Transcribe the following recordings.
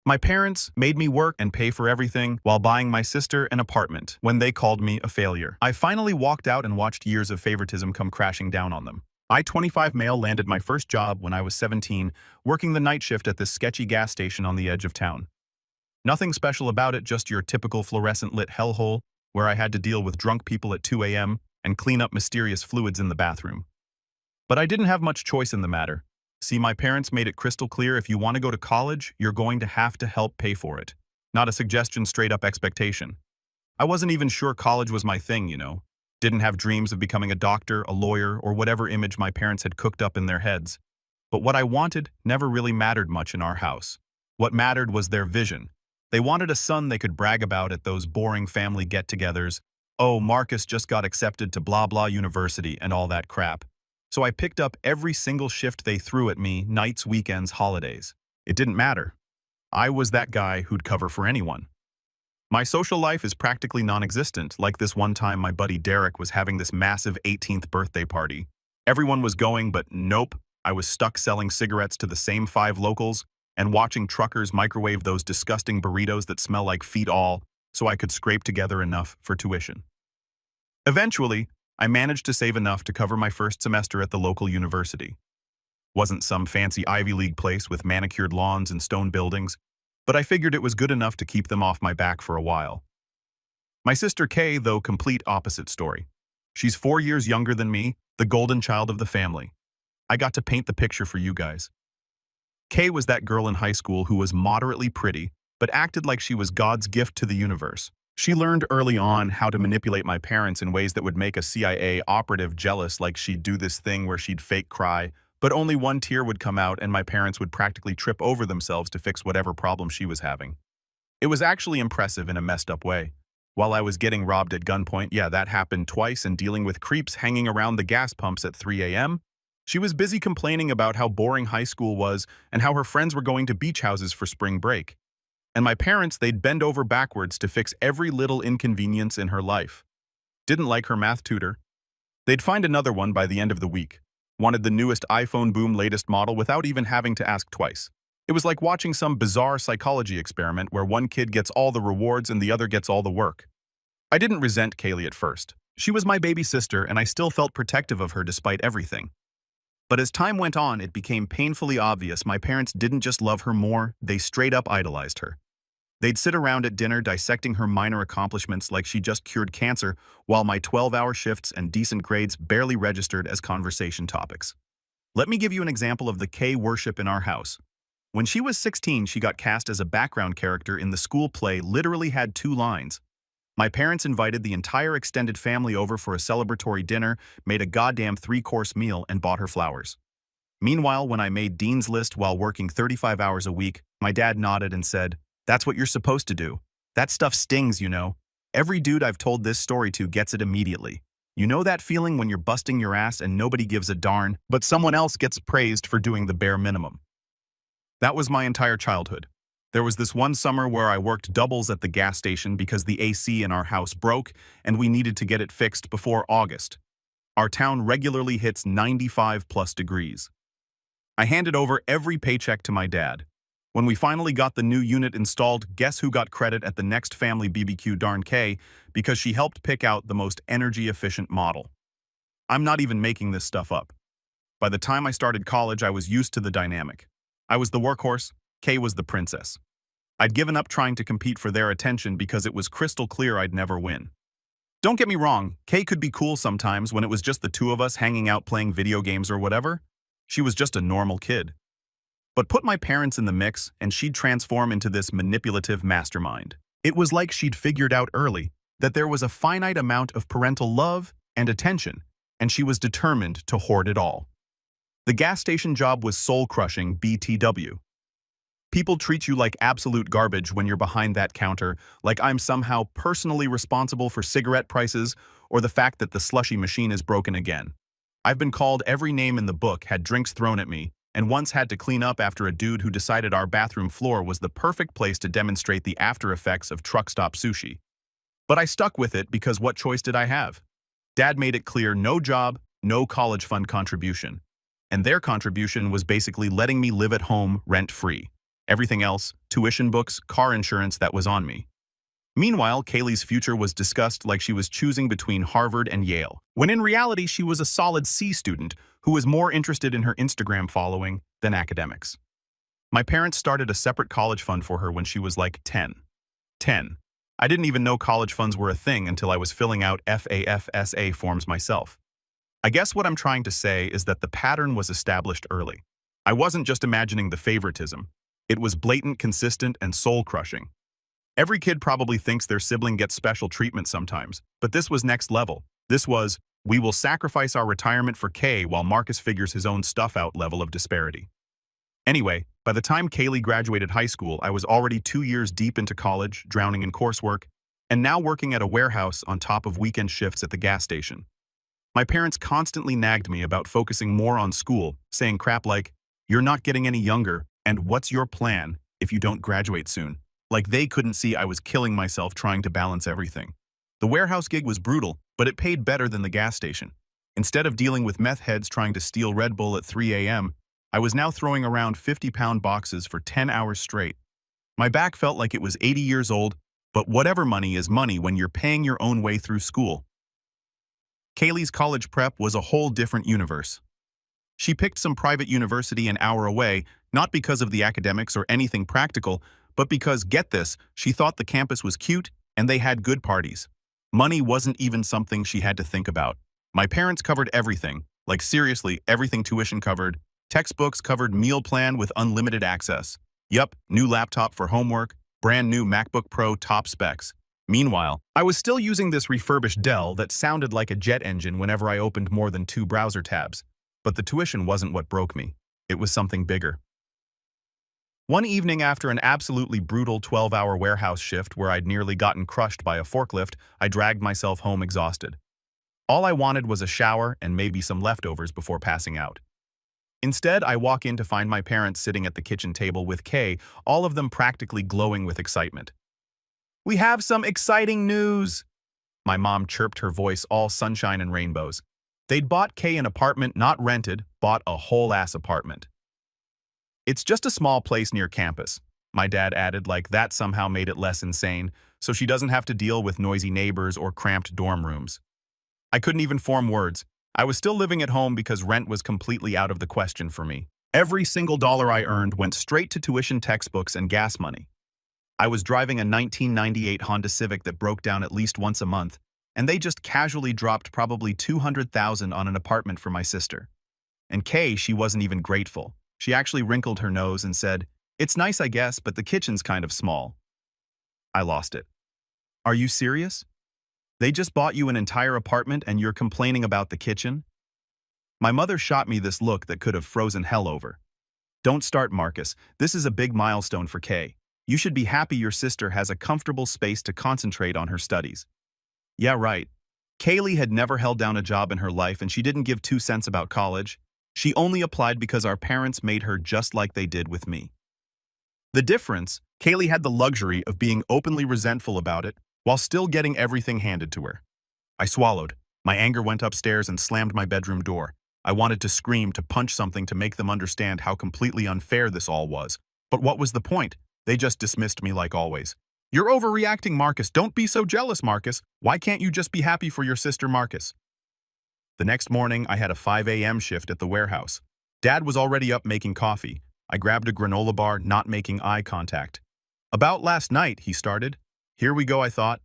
My parents made me work and pay for everything while buying my sister an apartment when they called me a failure. I finally walked out and watched years of favoritism come crashing down on them. I, 25 male, landed my first job when I was 17, working the night shift at this sketchy gas station on the edge of town. Nothing special about it, just your typical fluorescent-lit hellhole where I had to deal with drunk people at 2 a.m. and clean up mysterious fluids in the bathroom. But I didn't have much choice in the matter. See, my parents made it crystal clear if you want to go to college, you're going to have to help pay for it. Not a suggestion, straight-up expectation. I wasn't even sure college was my thing, you know. Didn't have dreams of becoming a doctor, a lawyer, or whatever image my parents had cooked up in their heads. But what I wanted never really mattered much in our house. What mattered was their vision. They wanted a son they could brag about at those boring family get-togethers. Oh, Marcus just got accepted to blah blah university and all that crap. So I picked up every single shift they threw at me, nights, weekends, holidays. It didn't matter. I was that guy who'd cover for anyone. My social life is practically non-existent, like this one time my buddy Derek was having this massive 18th birthday party. Everyone was going, but nope, I was stuck selling cigarettes to the same 5 locals and watching truckers microwave those disgusting burritos that smell like feet all, so I could scrape together enough for tuition. Eventually, I managed to save enough to cover my first semester at the local university. Wasn't some fancy Ivy League place with manicured lawns and stone buildings, but I figured it was good enough to keep them off my back for a while. My sister Kay, though, complete opposite story. She's 4 years younger than me, the golden child of the family. I got to paint the picture for you guys. Kay was that girl in high school who was moderately pretty, but acted like she was God's gift to the universe. She learned early on how to manipulate my parents in ways that would make a CIA operative jealous, like she'd do this thing where she'd fake cry, but only one tear would come out and my parents would practically trip over themselves to fix whatever problem she was having. It was actually impressive in a messed up way. While I was getting robbed at gunpoint, yeah, that happened twice, and dealing with creeps hanging around the gas pumps at 3 a.m., she was busy complaining about how boring high school was and how her friends were going to beach houses for spring break. And my parents, they'd bend over backwards to fix every little inconvenience in her life. Didn't like her math tutor. They'd find another one by the end of the week. Wanted the newest iPhone boom latest model without even having to ask twice. It was like watching some bizarre psychology experiment where one kid gets all the rewards and the other gets all the work. I didn't resent Kaylee at first. She was my baby sister and I still felt protective of her despite everything. But as time went on, it became painfully obvious my parents didn't just love her more, they straight up idolized her. They'd sit around at dinner dissecting her minor accomplishments like she just cured cancer, while my 12-hour shifts and decent grades barely registered as conversation topics. Let me give you an example of the K worship in our house. When she was 16, she got cast as a background character in the school play, literally had 2 lines. My parents invited the entire extended family over for a celebratory dinner, made a goddamn 3-course meal, and bought her flowers. Meanwhile, when I made Dean's List while working 35 hours a week, my dad nodded and said, "That's what you're supposed to do. That stuff stings, you know. Every dude I've told this story to gets it immediately. You know that feeling when you're busting your ass and nobody gives a darn, but someone else gets praised for doing the bare minimum." That was my entire childhood. There was this one summer where I worked doubles at the gas station because the AC in our house broke and we needed to get it fixed before August. Our town regularly hits 95+ degrees. I handed over every paycheck to my dad. When we finally got the new unit installed, guess who got credit at the next family BBQ? Darn Kay, because she helped pick out the most energy-efficient model. I'm not even making this stuff up. By the time I started college, I was used to the dynamic. I was the workhorse, Kay was the princess. I'd given up trying to compete for their attention because it was crystal clear I'd never win. Don't get me wrong, Kay could be cool sometimes when it was just the 2 of us hanging out playing video games or whatever. She was just a normal kid. But put my parents in the mix and she'd transform into this manipulative mastermind. It was like she'd figured out early that there was a finite amount of parental love and attention, and she was determined to hoard it all. The gas station job was soul-crushing BTW. People treat you like absolute garbage when you're behind that counter, like I'm somehow personally responsible for cigarette prices or the fact that the slushy machine is broken again. I've been called every name in the book, had drinks thrown at me, and once had to clean up after a dude who decided our bathroom floor was the perfect place to demonstrate the after effects of truck stop sushi. But I stuck with it because what choice did I have? Dad made it clear no job, no college fund contribution. And their contribution was basically letting me live at home rent-free. Everything else, tuition books, car insurance, that was on me. Meanwhile, Kaylee's future was discussed like she was choosing between Harvard and Yale, when in reality she was a solid C student who was more interested in her Instagram following than academics. My parents started a separate college fund for her when she was like 10. 10. I didn't even know college funds were a thing until I was filling out FAFSA forms myself. I guess what I'm trying to say is that the pattern was established early. I wasn't just imagining the favoritism. It was blatant, consistent, and soul-crushing. Every kid probably thinks their sibling gets special treatment sometimes, but this was next level. This was, we will sacrifice our retirement for Kay while Marcus figures his own stuff out level of disparity. Anyway, by the time Kaylee graduated high school, I was already 2 years deep into college, drowning in coursework, and now working at a warehouse on top of weekend shifts at the gas station. My parents constantly nagged me about focusing more on school, saying crap like, "You're not getting any younger, and what's your plan if you don't graduate soon?" Like they couldn't see I was killing myself trying to balance everything. The warehouse gig was brutal, but it paid better than the gas station. Instead of dealing with meth heads trying to steal Red Bull at 3 a.m., I was now throwing around 50-pound boxes for 10 hours straight. My back felt like it was 80 years old, but whatever money is money when you're paying your own way through school. Kaylee's college prep was a whole different universe. She picked some private university an hour away, not because of the academics or anything practical, but because, get this, she thought the campus was cute and they had good parties. Money wasn't even something she had to think about. My parents covered everything, like seriously everything tuition covered, textbooks covered, meal plan with unlimited access. Yup, new laptop for homework, brand new MacBook Pro top specs. Meanwhile, I was still using this refurbished Dell that sounded like a jet engine whenever I opened more than 2 browser tabs. But the tuition wasn't what broke me. It was something bigger. One evening after an absolutely brutal 12-hour warehouse shift where I'd nearly gotten crushed by a forklift, I dragged myself home exhausted. All I wanted was a shower and maybe some leftovers before passing out. Instead, I walk in to find my parents sitting at the kitchen table with Kay, all of them practically glowing with excitement. "We have some exciting news!" My mom chirped, her voice all sunshine and rainbows. They'd bought Kay an apartment, not rented, bought a whole-ass apartment. "It's just a small place near campus," my dad added, like that somehow made it less insane, so she doesn't have to deal with noisy neighbors or cramped dorm rooms. I couldn't even form words. I was still living at home because rent was completely out of the question for me. Every single dollar I earned went straight to tuition, textbooks, and gas money. I was driving a 1998 Honda Civic that broke down at least once a month, and they just casually dropped probably $200,000 on an apartment for my sister. And Kay, she wasn't even grateful. She actually wrinkled her nose and said, "It's nice, I guess, but the kitchen's kind of small." I lost it. "Are you serious? They just bought you an entire apartment and you're complaining about the kitchen?" My mother shot me this look that could have frozen hell over. "Don't start, Marcus. This is a big milestone for Kay. You should be happy your sister has a comfortable space to concentrate on her studies." Yeah, right. Kaylee had never held down a job in her life and she didn't give 2 cents about college. She only applied because our parents made her just like they did with me. The difference, Kaylee had the luxury of being openly resentful about it while still getting everything handed to her. I swallowed. My anger went upstairs and slammed my bedroom door. I wanted to scream, to punch something to make them understand how completely unfair this all was. But what was the point? They just dismissed me like always. "You're overreacting, Marcus. Don't be so jealous, Marcus. Why can't you just be happy for your sister, Marcus?" The next morning, I had a 5 a.m. shift at the warehouse. Dad was already up making coffee. I grabbed a granola bar, not making eye contact. "About last night," he started. Here we go, I thought.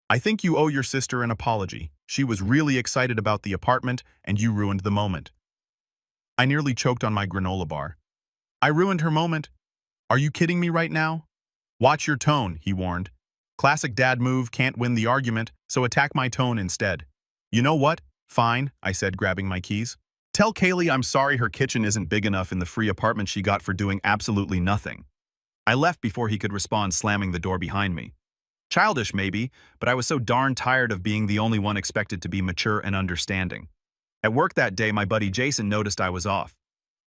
"I think you owe your sister an apology. She was really excited about the apartment, and you ruined the moment." I nearly choked on my granola bar. "I ruined her moment? Are you kidding me right now?" "Watch your tone," he warned. Classic dad move, can't win the argument, so attack my tone instead. "You know what? Fine," I said, grabbing my keys. "Tell Kaylee I'm sorry her kitchen isn't big enough in the free apartment she got for doing absolutely nothing." I left before he could respond, slamming the door behind me. Childish, maybe, but I was so darn tired of being the only one expected to be mature and understanding. At work that day, my buddy Jason noticed I was off.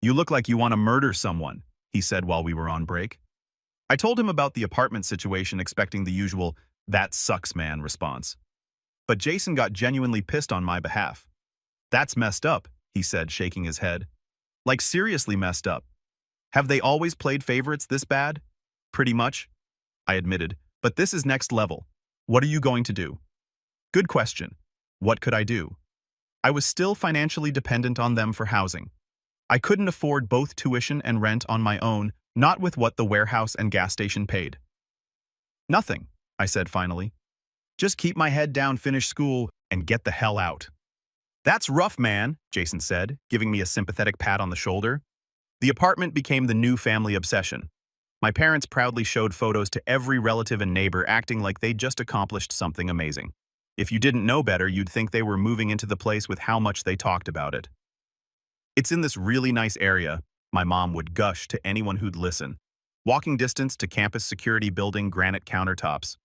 "You look like you want to murder someone," he said while we were on break. I told him about the apartment situation, expecting the usual, "That sucks, man," response. But Jason got genuinely pissed on my behalf. "That's messed up," he said, shaking his head. "Like seriously messed up. Have they always played favorites this bad? Pretty much, I admitted, but this is next level. What are you going to do? Good question. What could I do? I was still financially dependent on them for housing. I couldn't afford both tuition and rent on my own, not with what the warehouse and gas station paid. Nothing, I said finally. Just keep my head down, finish school, and get the hell out. That's rough, man, Jason said, giving me a sympathetic pat on the shoulder. The apartment became the new family obsession. My parents proudly showed photos to every relative and neighbor, acting like they'd just accomplished something amazing. If you didn't know better, you'd think they were moving into the place with how much they talked about it. It's in this really nice area, my mom would gush to anyone who'd listen. Walking distance to campus security building, granite countertops.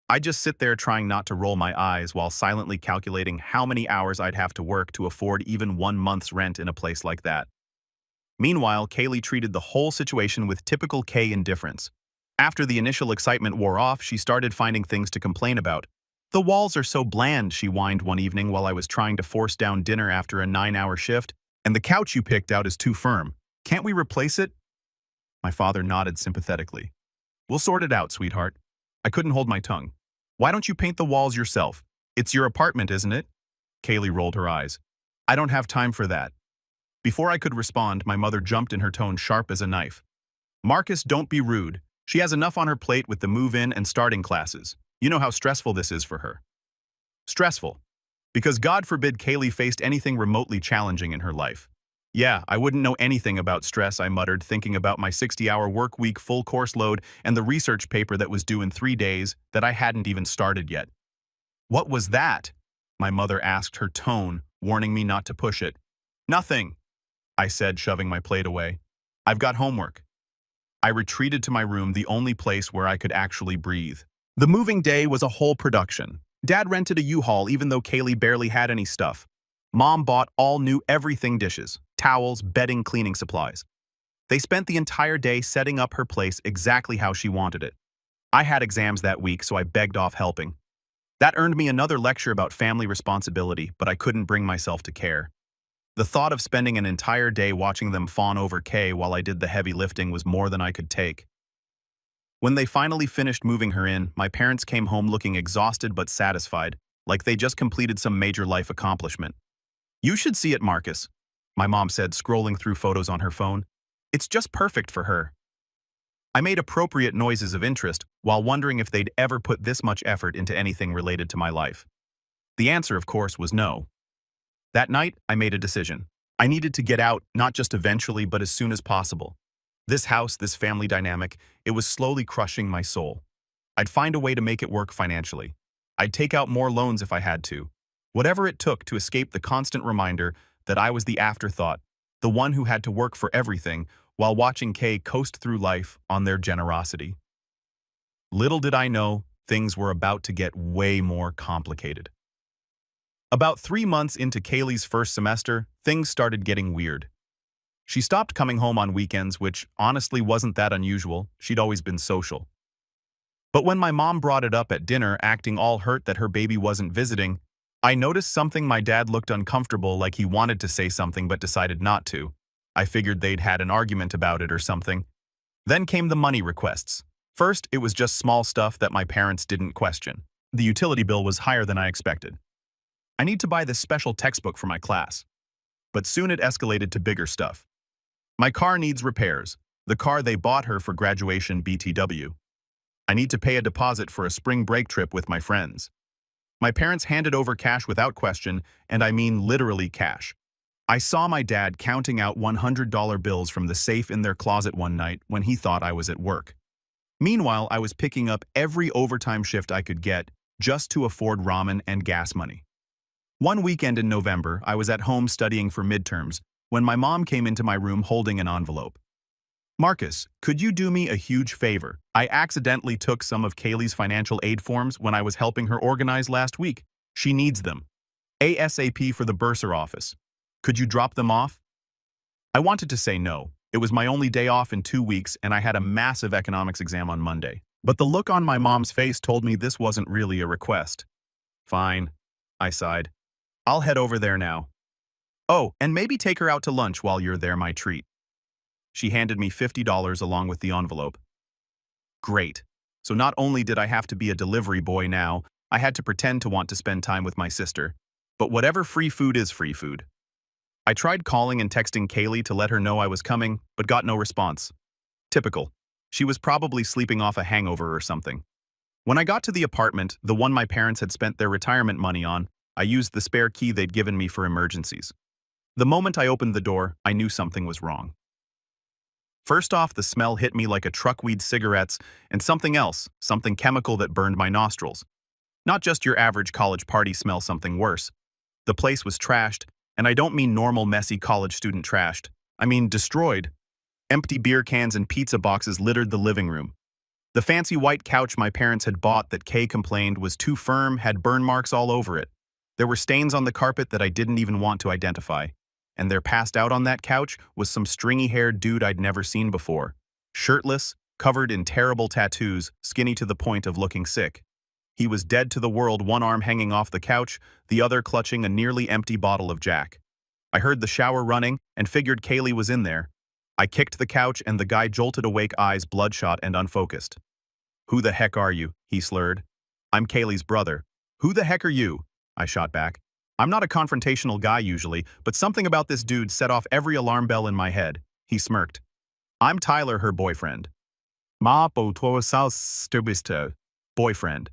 I'd just sit there trying not to roll my eyes while silently calculating how many hours I'd have to work to afford even 1 month's rent in a place like that. Meanwhile, Kaylee treated the whole situation with typical Kay indifference. After the initial excitement wore off, she started finding things to complain about. The walls are so bland, she whined one evening while I was trying to force down dinner after a 9-hour shift, and the couch you picked out is too firm. Can't we replace it? My father nodded sympathetically. We'll sort it out, sweetheart. I couldn't hold my tongue. Why don't you paint the walls yourself? It's your apartment, isn't it? Kaylee rolled her eyes. I don't have time for that. Before I could respond, my mother jumped in, her tone sharp as a knife. Marcus, don't be rude. She has enough on her plate with the move-in and starting classes. You know how stressful this is for her. Stressful. Because God forbid Kaylee faced anything remotely challenging in her life. Yeah, I wouldn't know anything about stress, I muttered, thinking about my 60-hour work week, full course load, and the research paper that was due in 3 days that I hadn't even started yet. What was that? My mother asked, her tone warning me not to push it. Nothing, I said, shoving my plate away. I've got homework. I retreated to my room, the only place where I could actually breathe. The moving day was a whole production. Dad rented a U-Haul even though Kaylee barely had any stuff. Mom bought all new everything dishes, towels, bedding, cleaning supplies. They spent the entire day setting up her place exactly how she wanted it. I had exams that week, so I begged off helping. That earned me another lecture about family responsibility, but I couldn't bring myself to care. The thought of spending an entire day watching them fawn over Kay while I did the heavy lifting was more than I could take. When they finally finished moving her in, my parents came home looking exhausted but satisfied, like they just completed some major life accomplishment. You should see it, Marcus, my mom said, scrolling through photos on her phone. It's just perfect for her. I made appropriate noises of interest while wondering if they'd ever put this much effort into anything related to my life. The answer, of course, was no. That night, I made a decision. I needed to get out, not just eventually, but as soon as possible. This house, this family dynamic, it was slowly crushing my soul. I'd find a way to make it work financially. I'd take out more loans if I had to. Whatever it took to escape the constant reminder that I was the afterthought, the one who had to work for everything, while watching Kay coast through life on their generosity. Little did I know, things were about to get way more complicated. About 3 months into Kaylee's first semester, things started getting weird. She stopped coming home on weekends, which honestly wasn't that unusual. She'd always been social. But when my mom brought it up at dinner, acting all hurt that her baby wasn't visiting, I noticed something. My dad looked uncomfortable, like he wanted to say something but decided not to. I figured they'd had an argument about it or something. Then came the money requests. First, it was just small stuff that my parents didn't question. The utility bill was higher than I expected. I need to buy this special textbook for my class. But soon it escalated to bigger stuff. My car needs repairs, the car they bought her for graduation BTW. I need to pay a deposit for a spring break trip with my friends. My parents handed over cash without question, and I mean literally cash. I saw my dad counting out $100 bills from the safe in their closet one night when he thought I was at work. Meanwhile, I was picking up every overtime shift I could get just to afford ramen and gas money. One weekend in November, I was at home studying for midterms when my mom came into my room holding an envelope. Marcus, could you do me a huge favor? I accidentally took some of Kaylee's financial aid forms when I was helping her organize last week. She needs them. ASAP for the bursar office. Could you drop them off? I wanted to say no. It was my only day off in 2 weeks and I had a massive economics exam on Monday. But the look on my mom's face told me this wasn't really a request. Fine, I sighed. I'll head over there now. Oh, and maybe take her out to lunch while you're there, my treat. She handed me $50 along with the envelope. Great. So not only did I have to be a delivery boy now, I had to pretend to want to spend time with my sister. But whatever free food is free food. I tried calling and texting Kaylee to let her know I was coming, but got no response. Typical. She was probably sleeping off a hangover or something. When I got to the apartment, the one my parents had spent their retirement money on, I used the spare key they'd given me for emergencies. The moment I opened the door, I knew something was wrong. First off, the smell hit me like a truckweed cigarettes and something else, something chemical that burned my nostrils. Not just your average college party smell, something worse. The place was trashed, and I don't mean normal messy college student trashed. I mean destroyed. Empty beer cans and pizza boxes littered the living room. The fancy white couch my parents had bought that Kay complained was too firm had burn marks all over it. There were stains on the carpet that I didn't even want to identify. And there passed out on that couch was some stringy-haired dude I'd never seen before. Shirtless, covered in terrible tattoos, skinny to the point of looking sick. He was dead to the world, one arm hanging off the couch, the other clutching a nearly empty bottle of Jack. I heard the shower running and figured Kaylee was in there. I kicked the couch and the guy jolted awake, eyes bloodshot and unfocused. "Who the heck are you?" he slurred. "I'm Kaylee's brother." "Who the heck are you?" I shot back. I'm not a confrontational guy usually, but something about this dude set off every alarm bell in my head. He smirked. "I'm Tyler, her boyfriend." Boyfriend.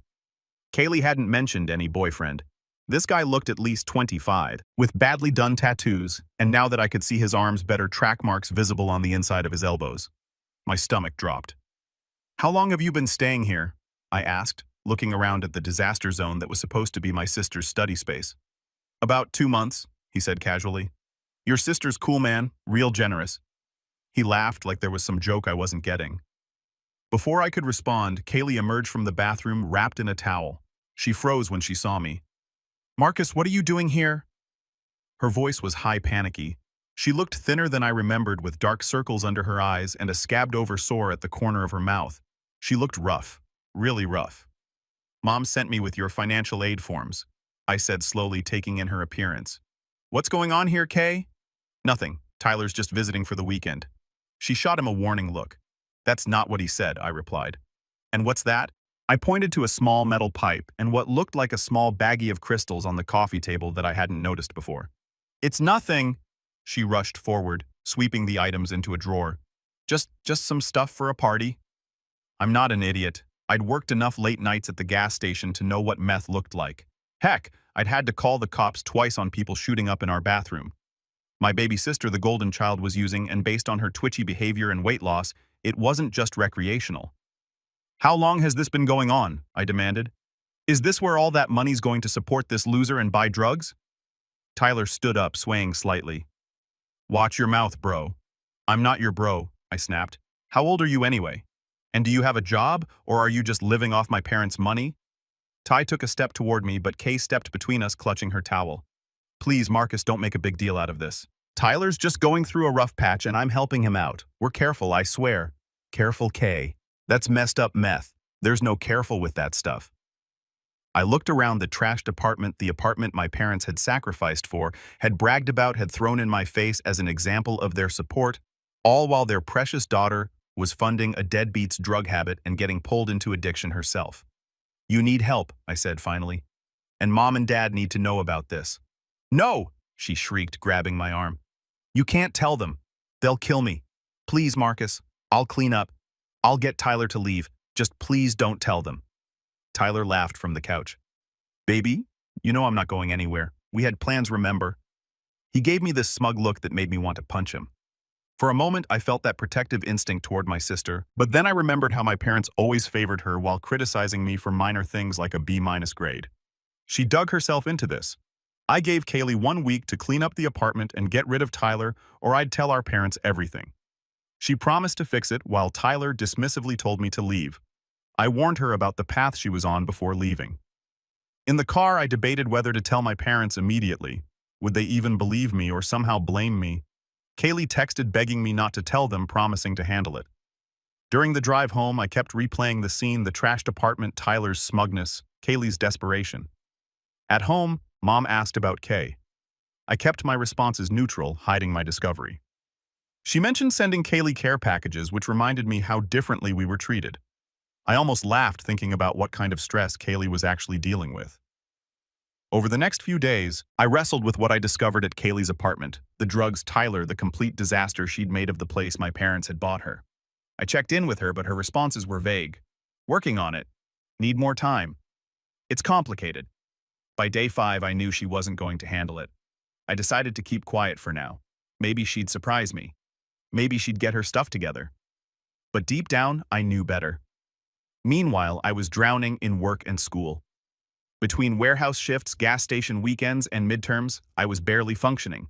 Kaylee hadn't mentioned any boyfriend. This guy looked at least 25, with badly done tattoos, and now that I could see his arms better, track marks visible on the inside of his elbows. My stomach dropped. "How long have you been staying here?" I asked, looking around at the disaster zone that was supposed to be my sister's study space. "About 2 months," he said casually. "Your sister's cool, man, real generous." He laughed like there was some joke I wasn't getting. Before I could respond, Kaylee emerged from the bathroom wrapped in a towel. She froze when she saw me. "Marcus, what are you doing here?" Her voice was high, panicky. She looked thinner than I remembered, with dark circles under her eyes and a scabbed-over sore at the corner of her mouth. She looked rough, really rough. "Mom sent me with your financial aid forms," I said slowly, taking in her appearance. "What's going on here, Kay?" "Nothing. Tyler's just visiting for the weekend." She shot him a warning look. "That's not what he said," I replied. "And what's that?" I pointed to a small metal pipe and what looked like a small baggie of crystals on the coffee table that I hadn't noticed before. "It's nothing." She rushed forward, sweeping the items into a drawer. Just some stuff for a party." I'm not an idiot. I'd worked enough late nights at the gas station to know what meth looked like. Heck, I'd had to call the cops twice on people shooting up in our bathroom. My baby sister, the golden child, was using, and based on her twitchy behavior and weight loss, it wasn't just recreational. "How long has this been going on?" I demanded. "Is this where all that money's going to support this loser and buy drugs?" Tyler stood up, swaying slightly. "Watch your mouth, bro." "I'm not your bro," I snapped. "How old are you anyway? And do you have a job, or are you just living off my parents' money?" Ty took a step toward me, but Kay stepped between us, clutching her towel. "Please, Marcus, don't make a big deal out of this. Tyler's just going through a rough patch and I'm helping him out. We're careful, I swear." "Careful, Kay. That's messed up meth. There's no careful with that stuff." I looked around the trashed apartment, the apartment my parents had sacrificed for, had bragged about, had thrown in my face as an example of their support, all while their precious daughter was funding a deadbeat's drug habit and getting pulled into addiction herself. "You need help," I said finally. "And Mom and Dad need to know about this." "No!" she shrieked, grabbing my arm. "You can't tell them. They'll kill me. Please, Marcus. I'll clean up. I'll get Tyler to leave. Just please don't tell them." Tyler laughed from the couch. "Baby, you know I'm not going anywhere. We had plans, remember?" He gave me this smug look that made me want to punch him. For a moment, I felt that protective instinct toward my sister, but then I remembered how my parents always favored her while criticizing me for minor things like a B- grade. She dug herself into this. I gave Kaylee 1 week to clean up the apartment and get rid of Tyler, or I'd tell our parents everything. She promised to fix it while Tyler dismissively told me to leave. I warned her about the path she was on before leaving. In the car, I debated whether to tell my parents immediately. Would they even believe me or somehow blame me? Kaylee texted begging me not to tell them, promising to handle it. During the drive home, I kept replaying the scene, the trashed apartment, Tyler's smugness, Kaylee's desperation. At home, Mom asked about Kay. I kept my responses neutral, hiding my discovery. She mentioned sending Kaylee care packages, which reminded me how differently we were treated. I almost laughed thinking about what kind of stress Kaylee was actually dealing with. Over the next few days, I wrestled with what I discovered at Kaylee's apartment, the drugs Tyler, the complete disaster she'd made of the place my parents had bought her. I checked in with her, but her responses were vague. Working on it. Need more time. It's complicated. By day 5, I knew she wasn't going to handle it. I decided to keep quiet for now. Maybe she'd surprise me. Maybe she'd get her stuff together. But deep down, I knew better. Meanwhile, I was drowning in work and school. Between warehouse shifts, gas station weekends, and midterms, I was barely functioning.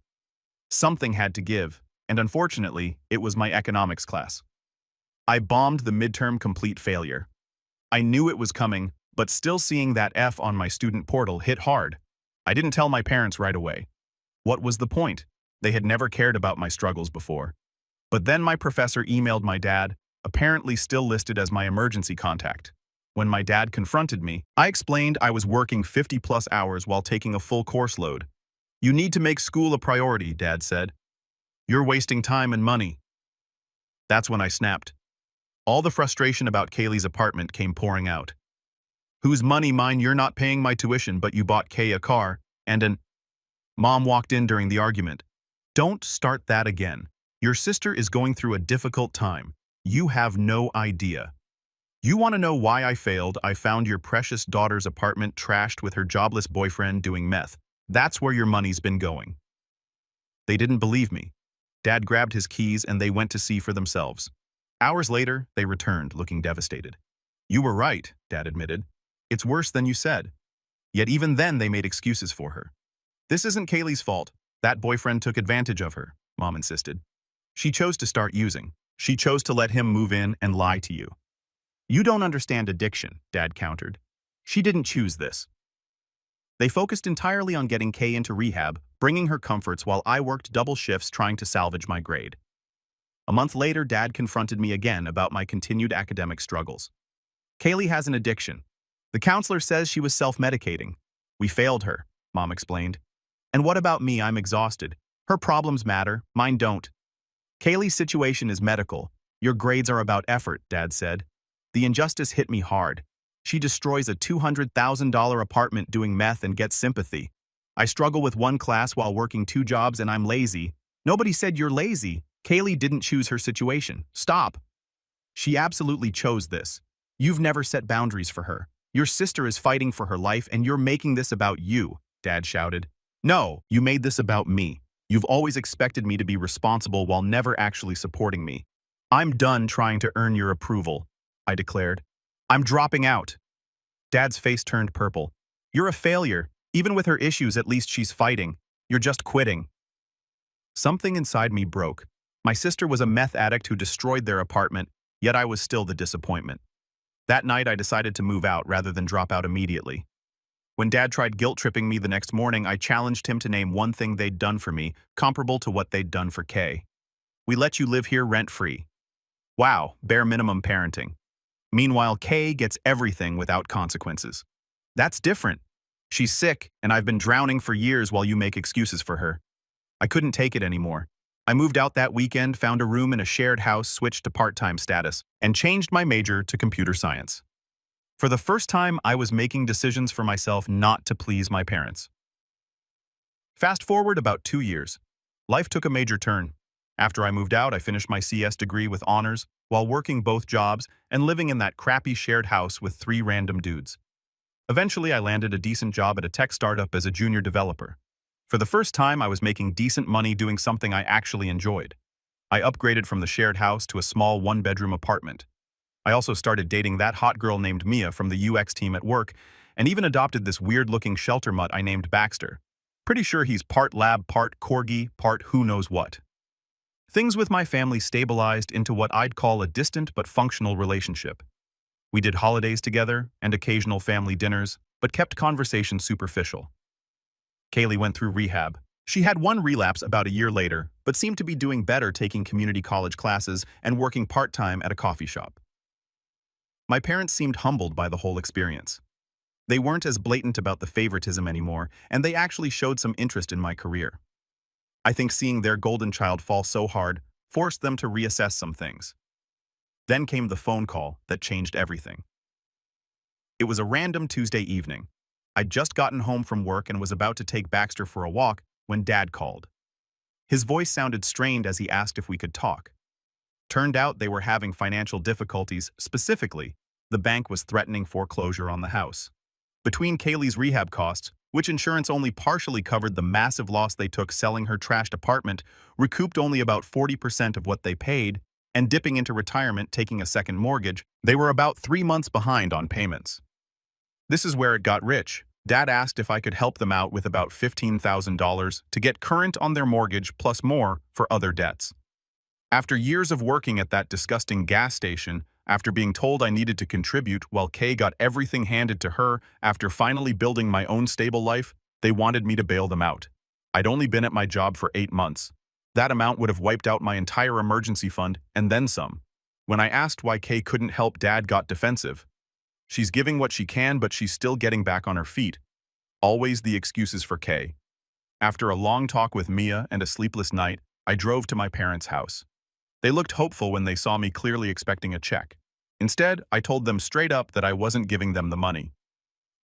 Something had to give, and unfortunately, it was my economics class. I bombed the midterm complete failure. I knew it was coming, but still seeing that F on my student portal hit hard. I didn't tell my parents right away. What was the point? They had never cared about my struggles before. But then my professor emailed my dad, apparently still listed as my emergency contact. When my dad confronted me, I explained I was working 50+ hours while taking a full course load. "You need to make school a priority," Dad said. "You're wasting time and money." That's when I snapped. All the frustration about Kaylee's apartment came pouring out. "Whose money? Mine. You're not paying my tuition, but you bought Kay a car, and an—" Mom walked in during the argument. "Don't start that again. Your sister is going through a difficult time. You have no idea. You want to know why I failed? I found your precious daughter's apartment trashed with her jobless boyfriend doing meth. That's where your money's been going." They didn't believe me. Dad grabbed his keys and they went to see for themselves. Hours later, they returned, looking devastated. "You were right," Dad admitted. "It's worse than you said." Yet even then they made excuses for her. "This isn't Kaylee's fault. That boyfriend took advantage of her," Mom insisted. "She chose to start using. She chose to let him move in and lie to you." "You don't understand addiction," Dad countered. "She didn't choose this." They focused entirely on getting Kay into rehab, bringing her comforts while I worked double shifts trying to salvage my grade. A month later, Dad confronted me again about my continued academic struggles. "Kaylee has an addiction. The counselor says she was self-medicating. We failed her," Mom explained. "And what about me? I'm exhausted. Her problems matter, mine don't." "Kaylee's situation is medical. Your grades are about effort," Dad said. The injustice hit me hard. She destroys a $200,000 apartment doing meth and gets sympathy. I struggle with one class while working 2 jobs and I'm lazy. Nobody said you're lazy. Kaylee didn't choose her situation. Stop. She absolutely chose this. You've never set boundaries for her. Your sister is fighting for her life and you're making this about you, Dad shouted. "No, you made this about me. You've always expected me to be responsible while never actually supporting me. I'm done trying to earn your approval," I declared. "I'm dropping out." Dad's face turned purple. "You're a failure. Even with her issues, at least she's fighting. You're just quitting." Something inside me broke. My sister was a meth addict who destroyed their apartment, yet I was still the disappointment. That night, I decided to move out rather than drop out immediately. When Dad tried guilt-tripping me the next morning, I challenged him to name one thing they'd done for me, comparable to what they'd done for Kay. "We let you live here rent-free." Wow, bare minimum parenting. Meanwhile, Kay gets everything without consequences. That's different. She's sick, and I've been drowning for years while you make excuses for her. I couldn't take it anymore. I moved out that weekend, found a room in a shared house, switched to part-time status, and changed my major to computer science. For the first time, I was making decisions for myself not to please my parents. Fast forward about 2 years. Life took a major turn. After I moved out, I finished my CS degree with honors, while working both jobs and living in that crappy shared house with 3 random dudes. Eventually, I landed a decent job at a tech startup as a junior developer. For the first time, I was making decent money doing something I actually enjoyed. I upgraded from the shared house to a small 1-bedroom apartment. I also started dating that hot girl named Mia from the UX team at work, and even adopted this weird-looking shelter mutt I named Baxter. Pretty sure he's part lab, part corgi, part who knows what. Things with my family stabilized into what I'd call a distant but functional relationship. We did holidays together and occasional family dinners, but kept conversation superficial. Kaylee went through rehab. She had one relapse about a year later, but seemed to be doing better taking community college classes and working part-time at a coffee shop. My parents seemed humbled by the whole experience. They weren't as blatant about the favoritism anymore, and they actually showed some interest in my career. I think seeing their golden child fall so hard forced them to reassess some things. Then came the phone call that changed everything. It was a random Tuesday evening. I'd just gotten home from work and was about to take Baxter for a walk when Dad called. His voice sounded strained as he asked if we could talk. Turned out they were having financial difficulties. Specifically, the bank was threatening foreclosure on the house. Between Kaylee's rehab costs, which insurance only partially covered the massive loss they took selling her trashed apartment, recouped only about 40% of what they paid, and dipping into retirement taking a second mortgage, they were about 3 months behind on payments. This is where it got rich. Dad asked if I could help them out with about $15,000 to get current on their mortgage plus more for other debts. After years of working at that disgusting gas station, after being told I needed to contribute while Kay got everything handed to her, after finally building my own stable life, they wanted me to bail them out. I'd only been at my job for 8 months. That amount would have wiped out my entire emergency fund and then some. When I asked why Kay couldn't help, Dad got defensive. She's giving what she can, but she's still getting back on her feet. Always the excuses for Kay. After a long talk with Mia and a sleepless night, I drove to my parents' house. They looked hopeful when they saw me clearly expecting a check. Instead, I told them straight up that I wasn't giving them the money.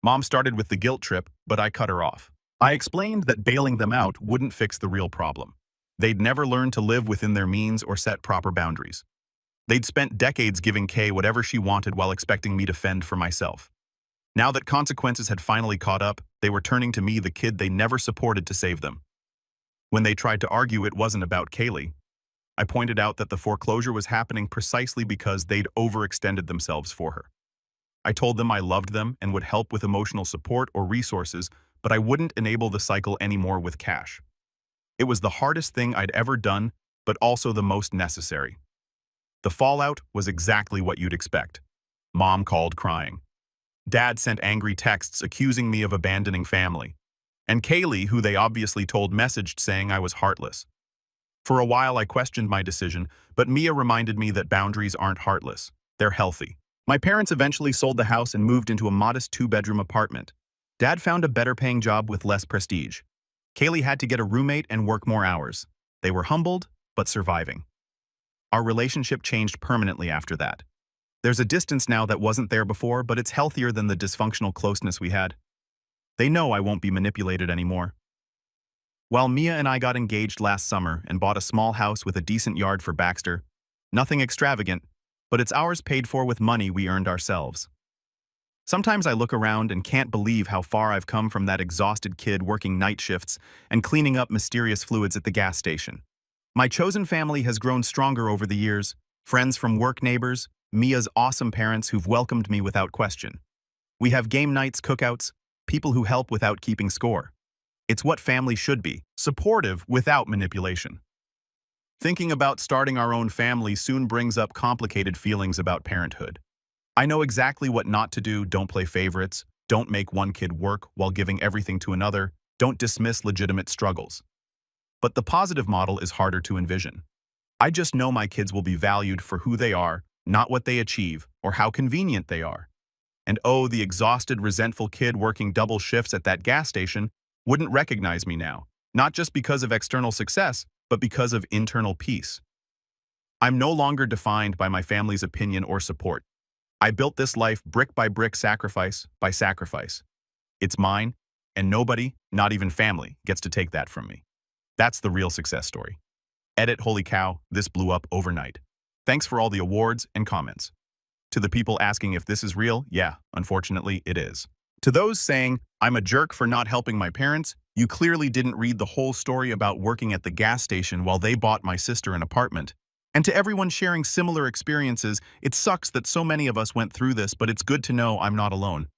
Mom started with the guilt trip, but I cut her off. I explained that bailing them out wouldn't fix the real problem. They'd never learned to live within their means or set proper boundaries. They'd spent decades giving Kay whatever she wanted while expecting me to fend for myself. Now that consequences had finally caught up, they were turning to me, the kid they never supported, to save them. When they tried to argue it wasn't about Kaylee, I pointed out that the foreclosure was happening precisely because they'd overextended themselves for her. I told them I loved them and would help with emotional support or resources, but I wouldn't enable the cycle anymore with cash. It was the hardest thing I'd ever done, but also the most necessary. The fallout was exactly what you'd expect. Mom called crying. Dad sent angry texts accusing me of abandoning family. And Kaylee, who they obviously told, messaged saying I was heartless. For a while I questioned my decision, but Mia reminded me that boundaries aren't heartless. They're healthy. My parents eventually sold the house and moved into a modest 2-bedroom apartment. Dad found a better-paying job with less prestige. Kaylee had to get a roommate and work more hours. They were humbled, but surviving. Our relationship changed permanently after that. There's a distance now that wasn't there before, but it's healthier than the dysfunctional closeness we had. They know I won't be manipulated anymore. While Mia and I got engaged last summer and bought a small house with a decent yard for Baxter, nothing extravagant, but it's ours paid for with money we earned ourselves. Sometimes I look around and can't believe how far I've come from that exhausted kid working night shifts and cleaning up mysterious fluids at the gas station. My chosen family has grown stronger over the years, friends from work, neighbors, Mia's awesome parents who've welcomed me without question. We have game nights, cookouts, people who help without keeping score. It's what family should be, supportive without manipulation. Thinking about starting our own family soon brings up complicated feelings about parenthood. I know exactly what not to do. Don't play favorites, don't make one kid work while giving everything to another, don't dismiss legitimate struggles. But the positive model is harder to envision. I just know my kids will be valued for who they are, not what they achieve or how convenient they are. And oh, the exhausted, resentful kid working double shifts at that gas station wouldn't recognize me now, not just because of external success, but because of internal peace. I'm no longer defined by my family's opinion or support. I built this life brick by brick, sacrifice by sacrifice. It's mine, and nobody, not even family, gets to take that from me. That's the real success story. Edit, holy cow, this blew up overnight. Thanks for all the awards and comments. To the people asking if this is real, yeah, unfortunately it is. To those saying, I'm a jerk for not helping my parents, you clearly didn't read the whole story about working at the gas station while they bought my sister an apartment. And to everyone sharing similar experiences, it sucks that so many of us went through this, but it's good to know I'm not alone.